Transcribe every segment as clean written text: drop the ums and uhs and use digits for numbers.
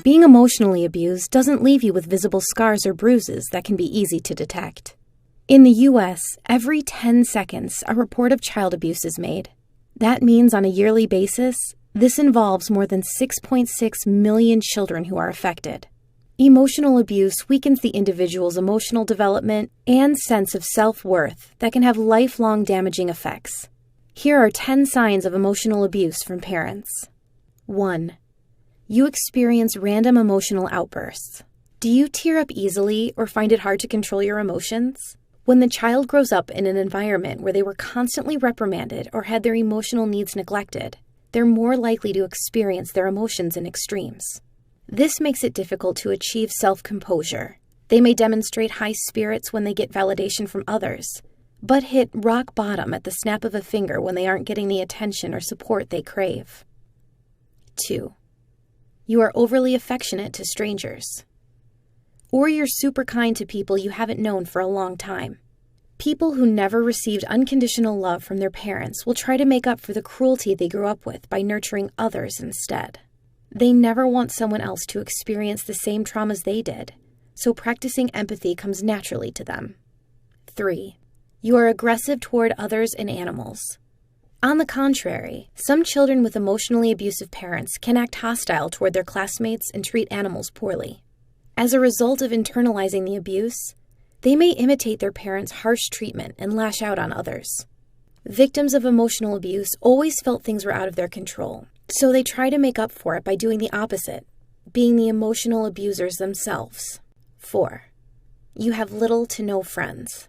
Being emotionally abused doesn't leave you with visible scars or bruises that can be easy to detect. In the U.S., every 10 seconds, a report of child abuse is made. That means on a yearly basis, this involves more than 6.6 million children who are affected. Emotional abuse weakens the individual's emotional development and sense of self-worth that can have lifelong damaging effects. Here are 10 signs of emotional abuse from parents. 1. You experience random emotional outbursts. Do you tear up easily or find it hard to control your emotions? When the child grows up in an environment where they were constantly reprimanded or had their emotional needs neglected, they're more likely to experience their emotions in extremes. This makes it difficult to achieve self-composure. They may demonstrate high spirits when they get validation from others, but hit rock bottom at the snap of a finger when they aren't getting the attention or support they crave. 2. You are overly affectionate to strangers. Or you're super kind to people you haven't known for a long time. People who never received unconditional love from their parents will try to make up for the cruelty they grew up with by nurturing others instead. They never want someone else to experience the same traumas they did, so practicing empathy comes naturally to them. 3. You are aggressive toward others and animals. On the contrary, some children with emotionally abusive parents can act hostile toward their classmates and treat animals poorly. As a result of internalizing the abuse, they may imitate their parents' harsh treatment and lash out on others. Victims of emotional abuse always felt things were out of their control, so they try to make up for it by doing the opposite, being the emotional abusers themselves. 4. You have little to no friends.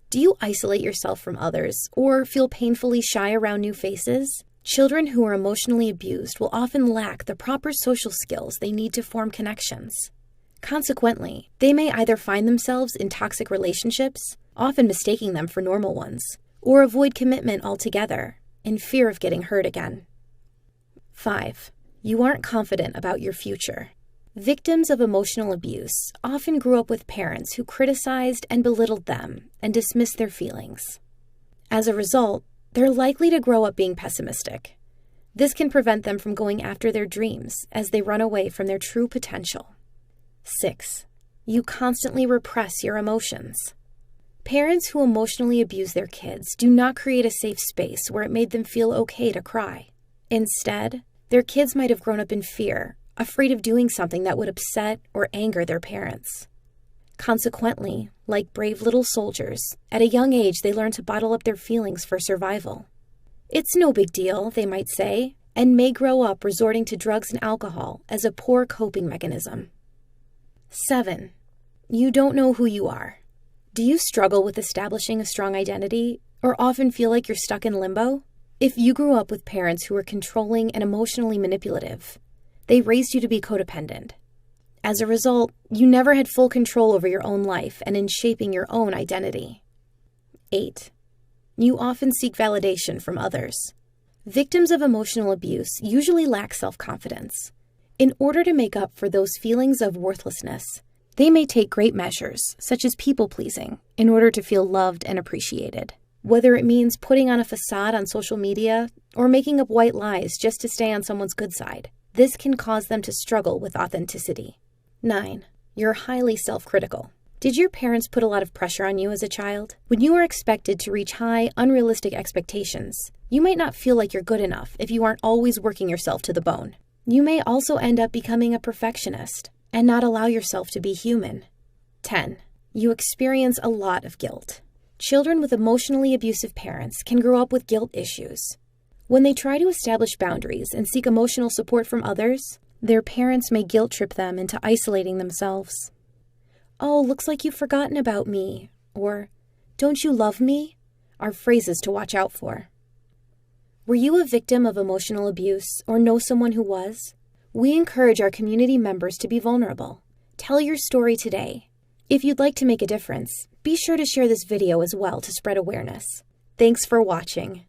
Do you isolate yourself from others or feel painfully shy around new faces? Children who are emotionally abused will often lack the proper social skills they need to form connections. Consequently, they may either find themselves in toxic relationships, often mistaking them for normal ones, or avoid commitment altogether, in fear of getting hurt again. 5. You aren't confident about your future. Victims of emotional abuse often grew up with parents who criticized and belittled them and dismissed their feelings. As a result, they're likely to grow up being pessimistic. This can prevent them from going after their dreams as they run away from their true potential. 6. You constantly repress your emotions. Parents who emotionally abuse their kids do not create a safe space where it made them feel okay to cry. Instead, their kids might have grown up in fear, afraid of doing something that would upset or anger their parents. Consequently, like brave little soldiers, at a young age they learn to bottle up their feelings for survival. It's no big deal, they might say, and may grow up resorting to drugs and alcohol as a poor coping mechanism. 7. You don't know who you are. Do you struggle with establishing a strong identity or often feel like you're stuck in limbo? If you grew up with parents who were controlling and emotionally manipulative, they raised you to be codependent. As a result, you never had full control over your own life and in shaping your own identity. 8. You often seek validation from others. Victims of emotional abuse usually lack self-confidence. In order to make up for those feelings of worthlessness, they may take great measures, such as people-pleasing, in order to feel loved and appreciated. Whether it means putting on a facade on social media or making up white lies just to stay on someone's good side, this can cause them to struggle with authenticity. 9. You're highly self-critical. Did your parents put a lot of pressure on you as a child? When you are expected to reach high, unrealistic expectations, you might not feel like you're good enough if you aren't always working yourself to the bone. You may also end up becoming a perfectionist and not allow yourself to be human. 10. You experience a lot of guilt. Children with emotionally abusive parents can grow up with guilt issues. When they try to establish boundaries and seek emotional support from others, their parents may guilt trip them into isolating themselves. "Oh, looks like you've forgotten about me," or "Don't you love me?" are phrases to watch out for. Were you a victim of emotional abuse or know someone who was? We encourage our community members to be vulnerable. Tell your story today. If you'd like to make a difference, be sure to share this video as well to spread awareness. Thanks for watching.